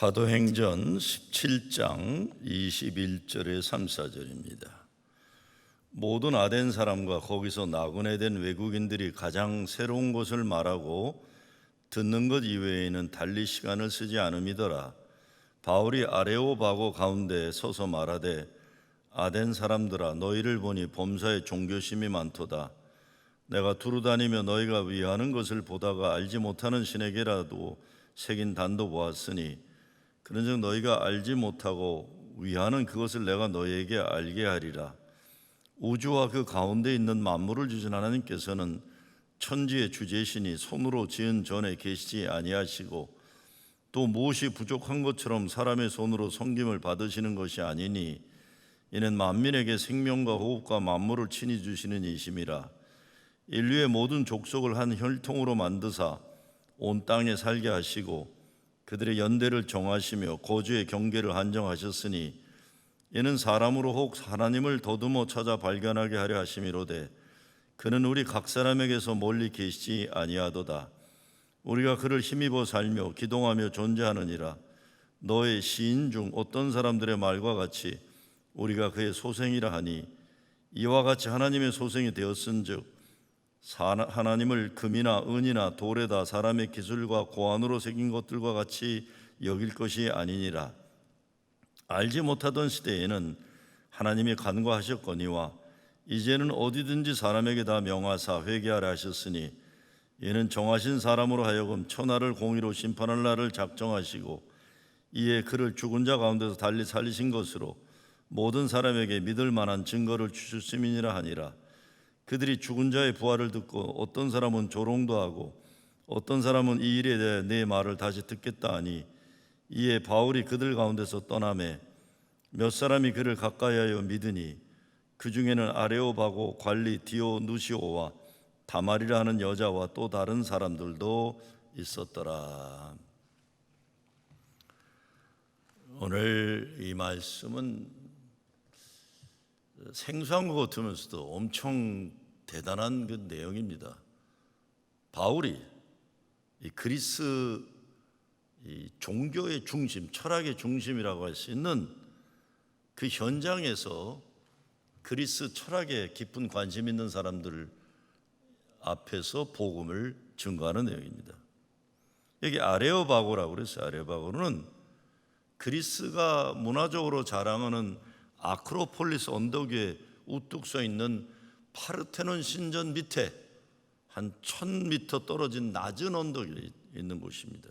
사도행전 17장 21절에 3, 4절입니다. 모든 아덴 사람과 거기서 나그네된 외국인들이 가장 새로운 것을 말하고 듣는 것 이외에는 달리 시간을 쓰지 않음이더라. 바울이 아레오바고 가운데 서서 말하되 아덴 사람들아 너희를 보니 범사에 종교심이 많도다. 내가 두루다니며 너희가 위하는 것을 보다가 알지 못하는 신에게라도 새긴 단도 보았으니 그런즉 너희가 알지 못하고 위하는 그것을 내가 너희에게 알게 하리라. 우주와 그 가운데 있는 만물을 주신 하나님께서는 천지의 주제시니 손으로 지은 전에 계시지 아니하시고 또 무엇이 부족한 것처럼 사람의 손으로 섬김을 받으시는 것이 아니니 이는 만민에게 생명과 호흡과 만물을 친히 주시는 이심이라. 인류의 모든 족속을 한 혈통으로 만드사 온 땅에 살게 하시고 그들의 연대를 정하시며 거주의 경계를 한정하셨으니 이는 사람으로 혹 하나님을 더듬어 찾아 발견하게 하려 하심이로되 그는 우리 각 사람에게서 멀리 계시지 아니하도다. 우리가 그를 힘입어 살며 기동하며 존재하느니라. 너의 시인 중 어떤 사람들의 말과 같이 우리가 그의 소생이라 하니 이와 같이 하나님의 소생이 되었은즉 하나님을 금이나 은이나 돌에다 사람의 기술과 고안으로 새긴 것들과 같이 여길 것이 아니니라. 알지 못하던 시대에는 하나님이 간과하셨거니와 이제는 어디든지 사람에게 다 명하사 회개하라 하셨으니 이는 정하신 사람으로 하여금 천하를 공의로 심판할 날을 작정하시고 이에 그를 죽은 자 가운데서 달리 살리신 것으로 모든 사람에게 믿을 만한 증거를 주셨음이니라 하니라. 그들이 죽은 자의 부활을 듣고 어떤 사람은 조롱도 하고 어떤 사람은 이 일에 대해 내 말을 다시 듣겠다 하니 이에 바울이 그들 가운데서 떠나매 몇 사람이 그를 가까이하여 믿으니 그 중에는 아레오바고 관리 디오누시오와 다말이라 하는 여자와 또 다른 사람들도 있었더라. 오늘 이 말씀은 생소한 것 같으면서도 엄청 대단한 그 내용입니다. 바울이 이 그리스 이 종교의 중심, 철학의 중심이라고 할 수 있는 그 현장에서 그리스 철학에 깊은 관심 있는 사람들 앞에서 복음을 증거하는 내용입니다. 여기 아레오바고라고 그랬어요. 아레오바고는 그리스가 문화적으로 자랑하는 아크로폴리스 언덕 위에 우뚝 서 있는 파르테논 신전 밑에 한 1000m 떨어진 낮은 언덕에 있는 곳입니다.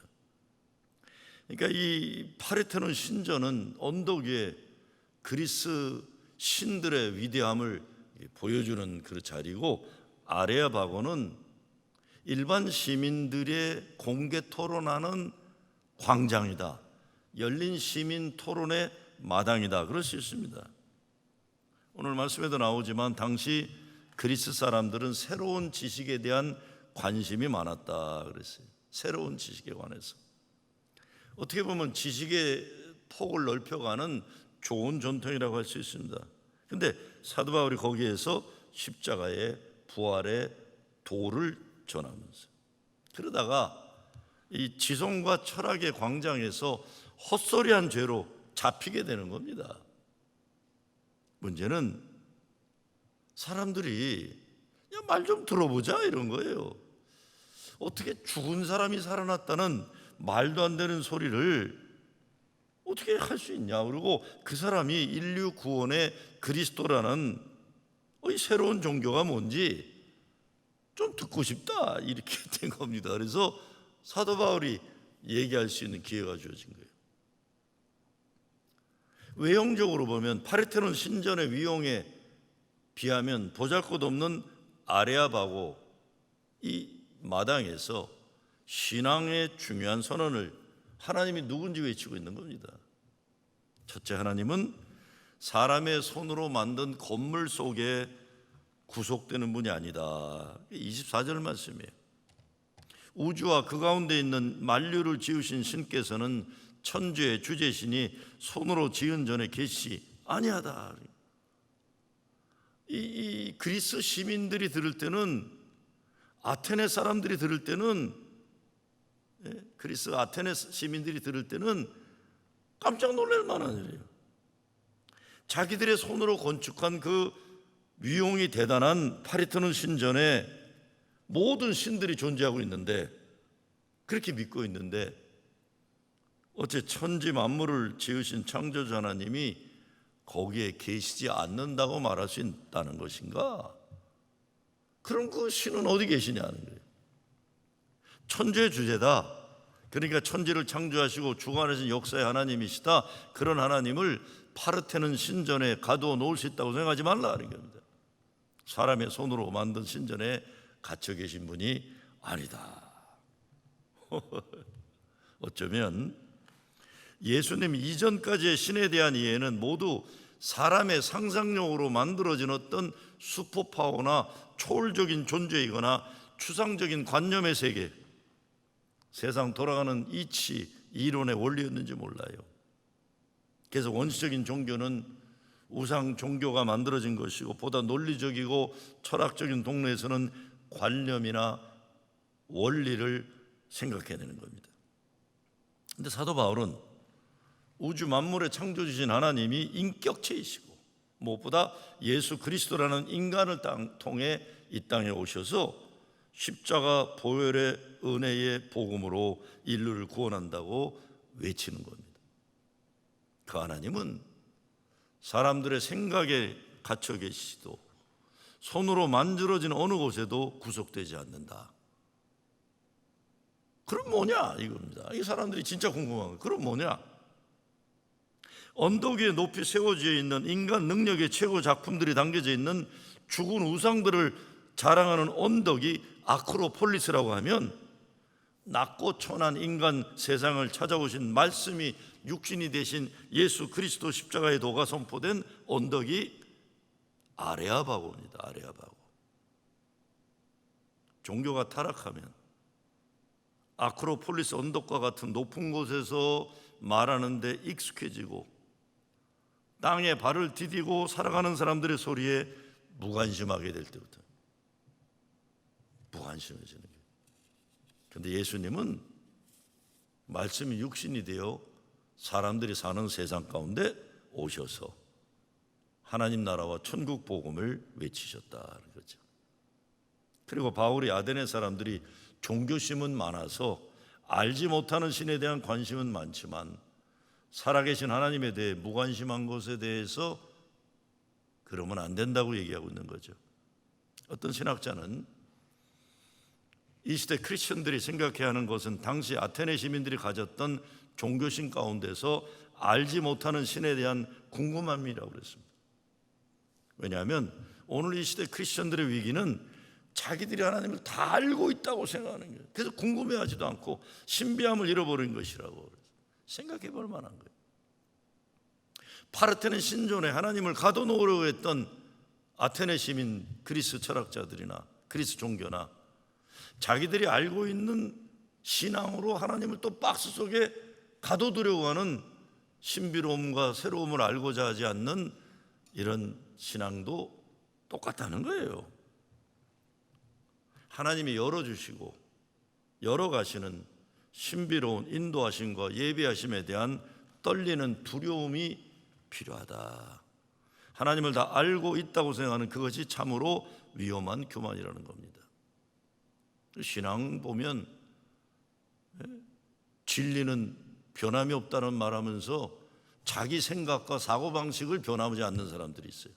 그러니까 이 파르테논 신전은 언덕 위에 그리스 신들의 위대함을 보여주는 그 자리고 아레오바고는 일반 시민들의 공개 토론하는 광장이다. 열린 시민 토론의 마당이다. 그럴 수 있습니다. 오늘 말씀에도 나오지만 당시 그리스 사람들은 새로운 지식에 대한 관심이 많았다 그랬어요. 새로운 지식에 관해서 어떻게 보면 지식의 폭을 넓혀가는 좋은 전통이라고 할 수 있습니다. 그런데 사도 바울이 거기에서 십자가의 부활의 도를 전하면서 그러다가 이 지성과 철학의 광장에서 헛소리한 죄로 잡히게 되는 겁니다. 문제는 사람들이 말 좀 들어보자 이런 거예요. 어떻게 죽은 사람이 살아났다는 말도 안 되는 소리를 어떻게 할 수 있냐. 그리고 그 사람이 인류 구원의 그리스도라는 이 새로운 종교가 뭔지 좀 듣고 싶다 이렇게 된 겁니다. 그래서 사도 바울이 얘기할 수 있는 기회가 주어진 거예요. 외형적으로 보면 파르테논 신전의 위용에 비하면 보잘것없는 아레오바고 이 마당에서 신앙의 중요한 선언을 하나님이 누군지 외치고 있는 겁니다. 첫째, 하나님은 사람의 손으로 만든 건물 속에 구속되는 분이 아니다. 24절 말씀이에요. 우주와 그 가운데 있는 만류를 지으신 신께서는 천주의 주제신이 손으로 지은 전에 계시 아니하다. 이 그리스 시민들이 들을 때는 아테네 사람들이 들을 때는 그리스 아테네 시민들이 들을 때는 깜짝 놀랄 만한 일이에요. 자기들의 손으로 건축한 그 위용이 대단한 파리테논 신전에 모든 신들이 존재하고 있는데, 그렇게 믿고 있는데 어째 천지 만물을 지으신 창조주 하나님이 거기에 계시지 않는다고 말할 수 있다는 것인가? 그럼 그 신은 어디 계시냐는 거예요. 천지의 주제다. 그러니까 천지를 창조하시고 주관하신 역사의 하나님이시다. 그런 하나님을 파르테논 신전에 가두어 놓을 수 있다고 생각하지 말라는 겁니다. 사람의 손으로 만든 신전에 갇혀 계신 분이 아니다. 어쩌면 예수님 이전까지의 신에 대한 이해는 모두 사람의 상상력으로 만들어진 어떤 슈퍼파워나 초월적인 존재이거나 추상적인 관념의 세계, 세상 돌아가는 이치, 이론의 원리였는지 몰라요. 그래서 원시적인 종교는 우상 종교가 만들어진 것이고, 보다 논리적이고 철학적인 동네에서는 관념이나 원리를 생각해내는 겁니다. 그런데 사도 바울은 우주 만물의 창조주신 하나님이 인격체이시고 무엇보다 예수 그리스도라는 인간을 통해 이 땅에 오셔서 십자가 보혈의 은혜의 복음으로 인류를 구원한다고 외치는 겁니다. 그 하나님은 사람들의 생각에 갇혀 계시도 손으로 만들어진 어느 곳에도 구속되지 않는다. 그럼 뭐냐 이겁니다. 이 사람들이 진짜 궁금한 거예요. 그럼 뭐냐? 언덕 위에 높이 세워져 있는 인간 능력의 최고 작품들이 담겨져 있는 죽은 우상들을 자랑하는 언덕이 아크로폴리스라고 하면, 낮고 천한 인간 세상을 찾아오신 말씀이 육신이 되신 예수 그리스도 십자가의 도가 선포된 언덕이 아레아바고입니다. 아레아바고. 종교가 타락하면 아크로폴리스 언덕과 같은 높은 곳에서 말하는데 익숙해지고 땅에 발을 디디고 살아가는 사람들의 소리에 무관심하게 될 때부터 무관심해지는 거예요. 그런데 예수님은 말씀이 육신이 되어 사람들이 사는 세상 가운데 오셔서 하나님 나라와 천국 복음을 외치셨다는 거죠. 그리고 바울이 아테네 사람들이 종교심은 많아서 알지 못하는 신에 대한 관심은 많지만 살아계신 하나님에 대해 무관심한 것에 대해서 그러면 안 된다고 얘기하고 있는 거죠. 어떤 신학자는 이 시대 크리스천들이 생각해야 하는 것은 당시 아테네 시민들이 가졌던 종교심 가운데서 알지 못하는 신에 대한 궁금함이라고 그랬습니다. 왜냐하면 오늘 이 시대 크리스천들의 위기는 자기들이 하나님을 다 알고 있다고 생각하는 거예요. 그래서 궁금해하지도 않고 신비함을 잃어버린 것이라고 생각해 볼 만한 거예요. 파르테논 신전에 하나님을 가둬놓으려고 했던 아테네 시민 그리스 철학자들이나 그리스 종교나 자기들이 알고 있는 신앙으로 하나님을 또 박스 속에 가둬두려고 하는 신비로움과 새로움을 알고자 하지 않는 이런 신앙도 똑같다는 거예요. 하나님이 열어주시고 열어가시는 신비로운 인도하심과 예비하심에 대한 떨리는 두려움이 필요하다. 하나님을 다 알고 있다고 생각하는 그것이 참으로 위험한 교만이라는 겁니다. 신앙 보면 진리는 변함이 없다는 말하면서 자기 생각과 사고방식을 변하지 않는 사람들이 있어요.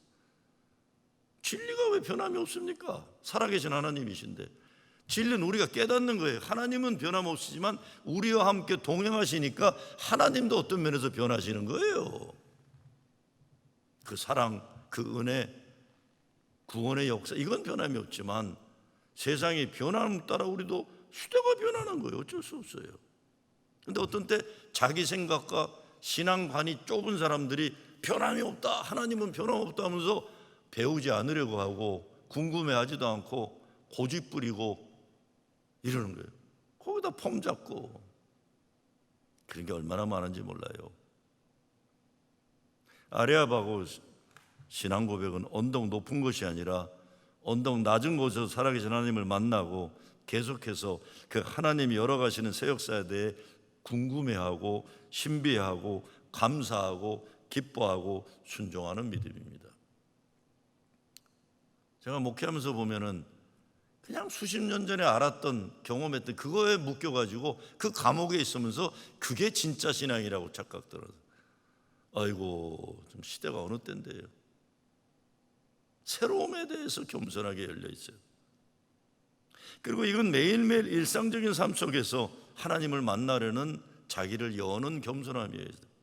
진리가 왜 변함이 없습니까? 살아계신 하나님이신데. 진리는 우리가 깨닫는 거예요. 하나님은 변함없으시지만 우리와 함께 동행하시니까 하나님도 어떤 면에서 변하시는 거예요. 그 사랑, 그 은혜, 구원의 역사, 이건 변함이 없지만 세상이 변함 따라 우리도 시대가 변하는 거예요. 어쩔 수 없어요. 그런데 어떤 때 자기 생각과 신앙관이 좁은 사람들이 변함이 없다, 하나님은 변함없다 하면서 배우지 않으려고 하고 궁금해하지도 않고 고집 부리고 이러는 거예요. 거기다 폼 잡고 그런 게 얼마나 많은지 몰라요. 아레아바고 신앙 고백은 언덕 높은 것이 아니라 언덕 낮은 곳에서 살아계신 하나님을 만나고 계속해서 그 하나님이 열어가시는 새 역사에 대해 궁금해하고 신비해하고 감사하고 기뻐하고 순종하는 믿음입니다. 제가 목회하면서 보면은 그냥 수십 년 전에 알았던 경험했던 그거에 묶여가지고 그 감옥에 있으면서 그게 진짜 신앙이라고 착각들어서 아이고 좀 시대가 어느 때인데요. 새로움에 대해서 겸손하게 열려 있어요. 그리고 이건 매일매일 일상적인 삶 속에서 하나님을 만나려는 자기를 여는 겸손함이에요.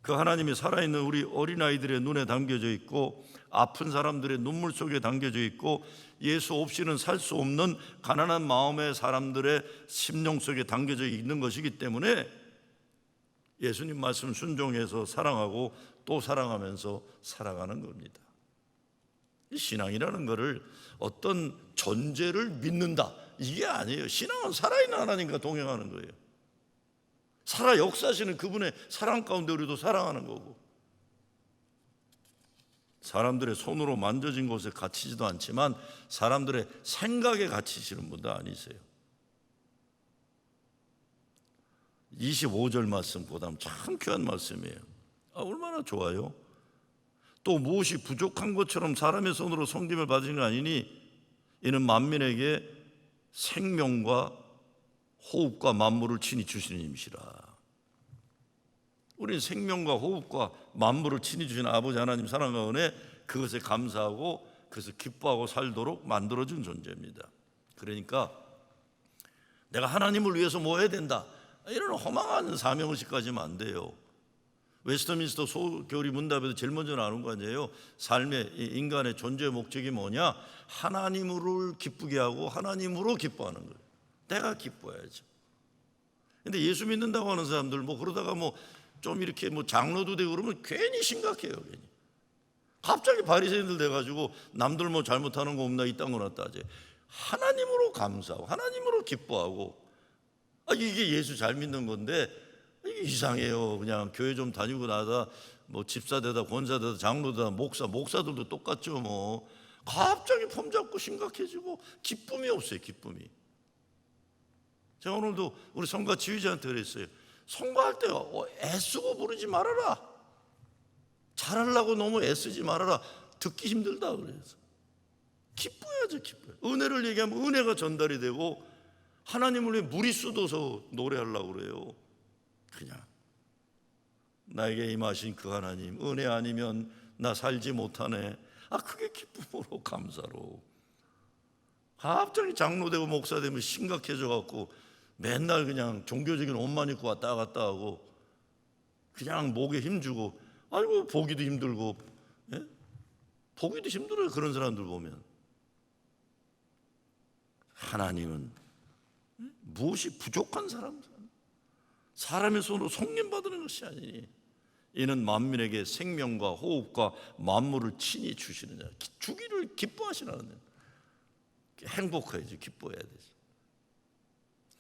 그 하나님이 살아있는 우리 어린아이들의 눈에 담겨져 있고 아픈 사람들의 눈물 속에 담겨져 있고 예수 없이는 살 수 없는 가난한 마음의 사람들의 심령 속에 담겨져 있는 것이기 때문에 예수님 말씀 순종해서 사랑하고 또 사랑하면서 살아가는 겁니다. 이 신앙이라는 것을 어떤 존재를 믿는다 이게 아니에요. 신앙은 살아있는 하나님과 동행하는 거예요. 살아 역사하시는 그분의 사랑 가운데 우리도 사랑하는 거고, 사람들의 손으로 만져진 곳에 갇히지도 않지만 사람들의 생각에 갇히시는 분도 아니세요. 25절 말씀 보다면 참 귀한 말씀이에요. 얼마나 좋아요. 또 무엇이 부족한 것처럼 사람의 손으로 섬김을 받으신 거 아니니 이는 만민에게 생명과 호흡과 만물을 친히 주시는 임시라. 우리는 생명과 호흡과 만물을 친히 주시는 아버지 하나님 사랑과 은혜, 그것에 감사하고 그것을 기뻐하고 살도록 만들어준 존재입니다. 그러니까 내가 하나님을 위해서 뭐 해야 된다 이런 허망한 사명의식 가지면 안 돼요. 웨스트민스터 소교리 문답에도 제일 먼저 나오는 거 아니에요. 삶의 인간의 존재의 목적이 뭐냐? 하나님을 기쁘게 하고 하나님으로 기뻐하는 거예요. 내가 기뻐야죠. 근데 예수 믿는다고 하는 사람들 뭐 그러다가 뭐 좀 이렇게 뭐 장로도 되고 그러면 괜히 심각해요. 괜히 갑자기 바리새인들 돼가지고 남들 뭐 잘못하는 거 없나 이딴 거나 따져. 하나님으로 감사하고 하나님으로 기뻐하고 이게 예수 잘 믿는 건데 이게 이상해요. 그냥 교회 좀 다니고 나다 뭐 집사 되다 권사 되다 장로 되다 목사들도 똑같죠. 뭐 갑자기 폼 잡고 심각해지고 기쁨이 없어요. 기쁨이. 제가 오늘도 우리 성가 지휘자한테 그랬어요. 성가할 때 애쓰고 부르지 말아라. 잘하려고 너무 애쓰지 말아라. 듣기 힘들다 그래서 기뻐야죠. 기뻐요. 은혜를 얘기하면 은혜가 전달이 되고 하나님을 위해 물이 쏟아서 노래하려고 그래요. 그냥 나에게 임하신 그 하나님 은혜 아니면 나 살지 못하네. 그게 기쁨으로 감사로. 갑자기 장로 되고 목사 되면 심각해져 갖고 맨날 그냥 종교적인 옷만 입고 왔다 갔다 하고 그냥 목에 힘주고 아이고 보기도 힘들고 보기도 힘들어요. 그런 사람들 보면. 하나님은 무엇이 부족한 사람의 손으로 속림받는 것이 아니니 이는 만민에게 생명과 호흡과 만물을 친히 주시는 자. 주기를 기뻐하시는 행복해야지. 기뻐해야 되지.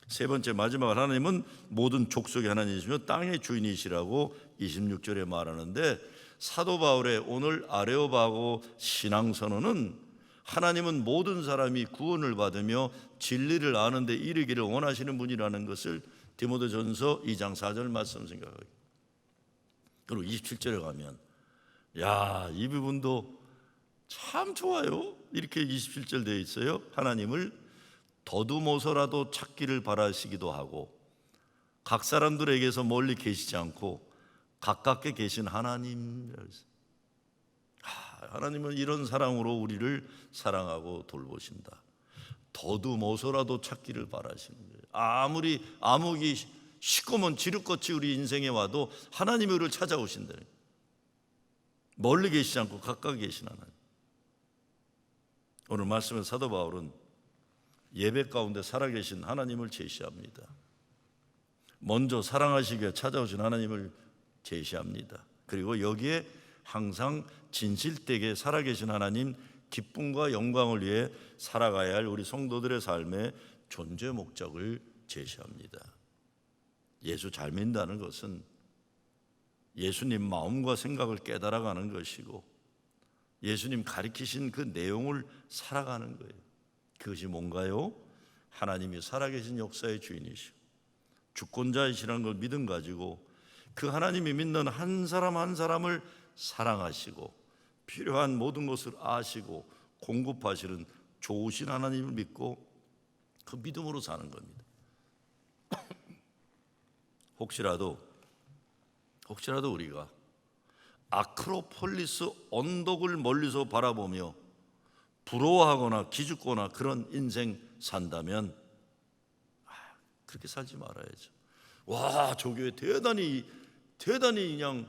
세 번째 마지막 하나님은 모든 족속의 하나님이시며 땅의 주인이시라고 26절에 말하는데 사도 바울의 오늘 아레오바고 신앙선언은 하나님은 모든 사람이 구원을 받으며 진리를 아는 데 이르기를 원하시는 분이라는 것을 디모데전서 2장 4절 말씀 생각하기. 그리고 27절에 가면 이 부분도 참 좋아요. 이렇게 27절 되어 있어요. 하나님을 더듬어서라도 찾기를 바라시기도 하고 각 사람들에게서 멀리 계시지 않고 가깝게 계신 하나님. 하나님은 이런 사랑으로 우리를 사랑하고 돌보신다. 더듬어서라도 찾기를 바라시는 거예요. 아무리 암흑이 시꺼먼 지륵같이 우리 인생에 와도 하나님이 우리를 찾아오신다. 멀리 계시지 않고 가까이 계신 하나님. 오늘 말씀에 사도 바울은 예배 가운데 살아계신 하나님을 제시합니다. 먼저 사랑하시기에 찾아오신 하나님을 제시합니다. 그리고 여기에 항상 진실되게 살아계신 하나님, 기쁨과 영광을 위해 살아가야 할 우리 성도들의 삶의 존재 목적을 제시합니다. 예수 잘 믿는다는 것은 예수님 마음과 생각을 깨달아가는 것이고 예수님 가르치신 그 내용을 살아가는 거예요. 그것이 뭔가요? 하나님이 살아계신 역사의 주인이시고 주권자이시라는 걸 믿음 가지고 그 하나님이 믿는 한 사람 한 사람을 사랑하시고 필요한 모든 것을 아시고 공급하시는 좋으신 하나님을 믿고 그 믿음으로 사는 겁니다. 혹시라도 우리가 아크로폴리스 언덕을 멀리서 바라보며 부러워하거나 기죽거나 그런 인생 산다면 그렇게 살지 말아야죠. 와, 저 교회 대단히 그냥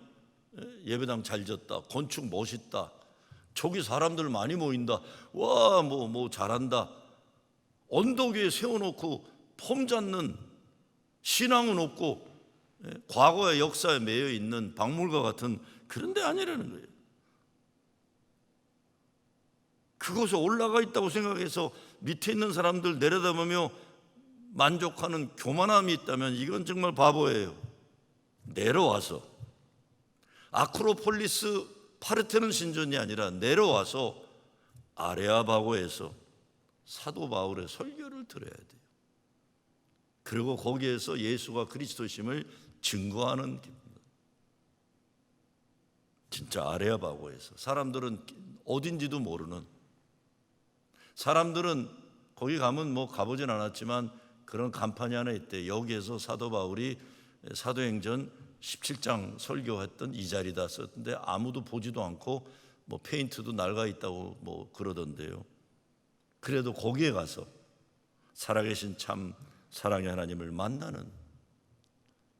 예배당 잘 졌다, 건축 멋있다, 저기 사람들 많이 모인다, 와, 뭐 잘한다. 언덕 위에 세워놓고 폼 잡는 신앙은 없고 과거의 역사에 매여 있는 박물관 같은 그런 데 아니라는 거예요. 그곳에 올라가 있다고 생각해서 밑에 있는 사람들 내려다보며 만족하는 교만함이 있다면 이건 정말 바보예요. 내려와서 아크로폴리스 파르테논 신전이 아니라 내려와서 아레아바고에서 사도 바울의 설교를 들어야 돼요. 그리고 거기에서 예수가 그리스도심을 증거하는 겁니다. 진짜 아레아바고에서 사람들은 어딘지도 모르는, 사람들은 거기 가면 뭐 가보진 않았지만 그런 간판이 하나 있대. 여기에서 사도 바울이 사도행전 17장 설교했던 이 자리다 썼는데 아무도 보지도 않고 뭐 페인트도 낡아 있다고 뭐 그러던데요. 그래도 거기에 가서 살아계신 참 사랑의 하나님을 만나는,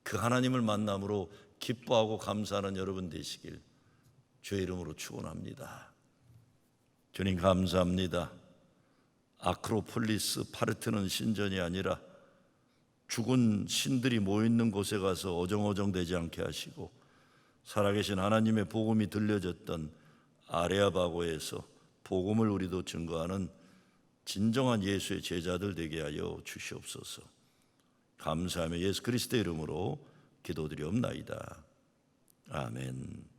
그 하나님을 만남으로 기뻐하고 감사하는 여러분 되시길 주의 이름으로 축원합니다. 주님 감사합니다. 아크로폴리스 파르테논 신전이 아니라 죽은 신들이 모여있는 곳에 가서 어정어정 되지 않게 하시고 살아계신 하나님의 복음이 들려졌던 아레아바고에서 복음을 우리도 증거하는 진정한 예수의 제자들 되게 하여 주시옵소서. 감사하며 예수 그리스도의 이름으로 기도드리옵나이다. 아멘.